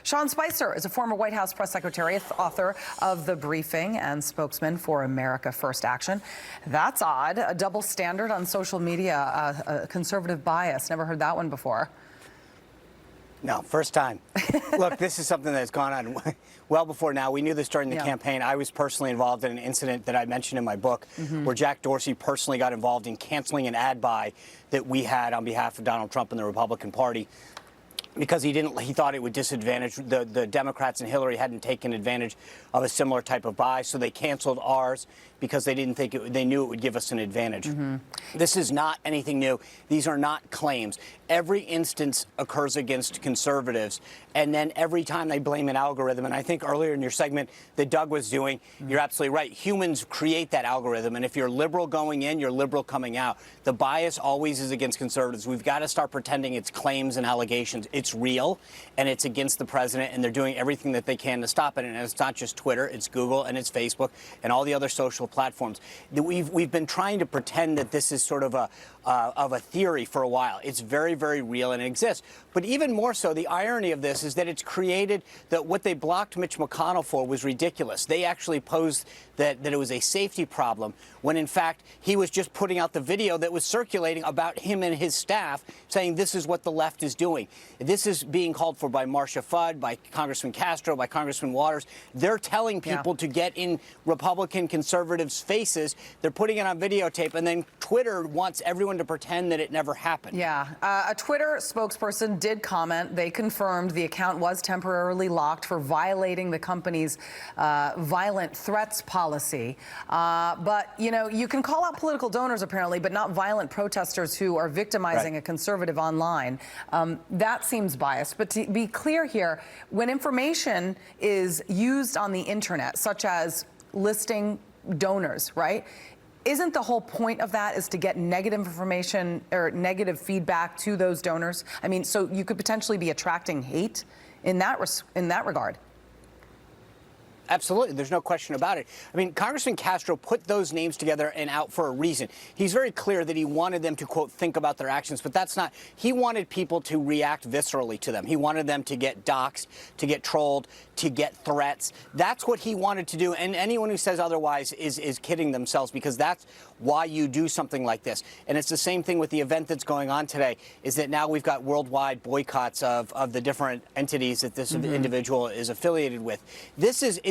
Sean Spicer is a former White House press secretary, author of The Briefing, and spokesman for America First Action. That's odd. A double standard on social media, a conservative bias. Never heard that one before. No, first time. Look, this is something that's gone on well before now. We knew this during the campaign. I was personally involved in an incident that I mentioned in my book where Jack Dorsey personally got involved in canceling an ad buy that we had on behalf of Donald Trump and the Republican Party, because he thought it would disadvantage the Democrats, and Hillary hadn't taken advantage of a similar type of buy, so they canceled ours because they didn't think they knew it would give us an advantage. This is not anything new. These are not claims. Every instance occurs against conservatives, and then every time they blame an algorithm. And I think earlier in your segment that Doug was doing, you're absolutely right. Humans create that algorithm, and if you're liberal going in, you're liberal coming out. The bias always is against conservatives. We've got to start pretending it's claims and allegations. It's real, and it's against the president, and they're doing everything that they can to stop it. And it's not just Twitter, it's Google, and it's Facebook, and all the other social platforms. We've been trying to pretend that this is sort of a theory for a while. It's very, very real, and it exists. But even more so, the irony of this is that it's created that what they blocked Mitch McConnell for was ridiculous. They actually posed that it was a safety problem, when in fact he was just putting out the video that was circulating about him and his staff, saying this is what the left is doing. This is being called for by Marcia Fudd, by Congressman Castro, by Congressman Waters. They're telling people to get in Republican conservatives' faces. They're putting it on videotape, and then Twitter wants everyone to pretend that it never happened. A Twitter spokesperson did comment. They confirmed the account was temporarily locked for violating the company's violent threats policy. But, you know, you can call out political donors, apparently, but not violent protesters who are victimizing a conservative online. That seems biased. But to be clear here, when information is used on the internet, such as listing donors, right? Isn't the whole point of that is to get negative information or negative feedback to those donors? I mean, so you could potentially be attracting hate in that regard. Absolutely. There's no question about it. I mean, Congressman Castro put those names together and out for a reason. He's very clear that he wanted them to, quote, think about their actions, but that's not. He wanted people to react viscerally to them. He wanted them to get doxxed, to get trolled, to get threats. That's what he wanted to do. And anyone who says otherwise is kidding themselves, because that's why you do something like this. And it's the same thing with the event that's going on today, is that now we've got worldwide boycotts of the different entities that this individual is affiliated with.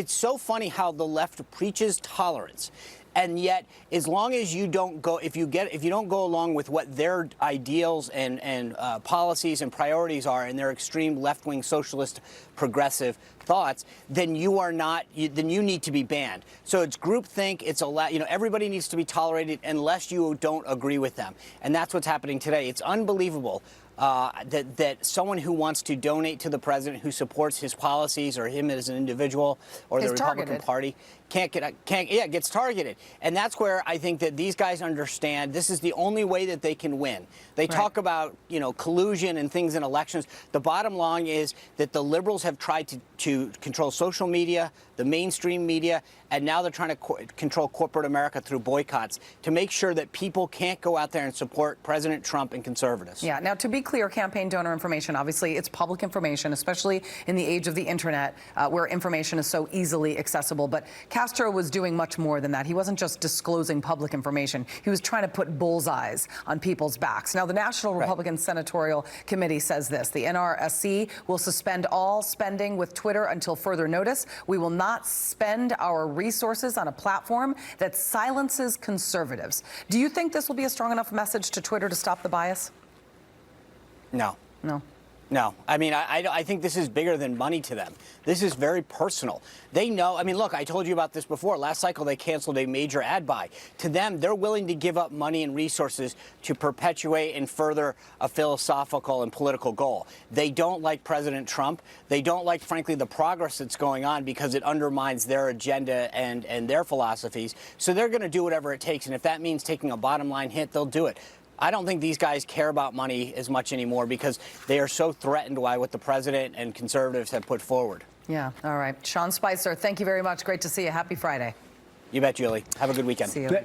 It's so funny how the left preaches tolerance, and yet as long as you don't go, if you don't go along with what their ideals and policies and priorities are, and their extreme left-wing socialist progressive thoughts, then you are not. Then you need to be banned. So it's groupthink. It's everybody needs to be tolerated unless you don't agree with them, and that's what's happening today. It's unbelievable. That someone who wants to donate to the president, who supports his policies or him as an individual or the Republican Party, gets targeted. And that's where I think that these guys understand this is the only way that they can win. They talk about, collusion and things in elections. The bottom line is that the liberals have tried to control social media, the mainstream media, and now they're trying to control corporate America through boycotts to make sure that people can't go out there and support President Trump and conservatives. Yeah. Now, to be clear, campaign donor information, obviously, it's public information, especially in the age of the internet, where information is so easily accessible. But Castro was doing much more than that. He wasn't just disclosing public information. He was trying to put bullseyes on people's backs. Now, the National Republican Senatorial Committee says this: the NRSC will suspend all spending with Twitter until further notice. We will not spend our resources on a platform that silences conservatives. Do you think this will be a strong enough message to Twitter to stop the bias? No. No. No. I mean, I think this is bigger than money to them. This is very personal. They know. I mean, look, I told you about this before. Last cycle, they canceled a major ad buy. To them, they're willing to give up money and resources to perpetuate and further a philosophical and political goal. They don't like President Trump. They don't like, frankly, the progress that's going on, because it undermines their agenda and their philosophies. So they're going to do whatever it takes. And if that means taking a bottom line hit, they'll do it. I don't think these guys care about money as much anymore, because they are so threatened by what the president and conservatives have put forward. Yeah. All right. Sean Spicer, thank you very much. Great to see you. Happy Friday. You bet, Julie. Have a good weekend. See you later.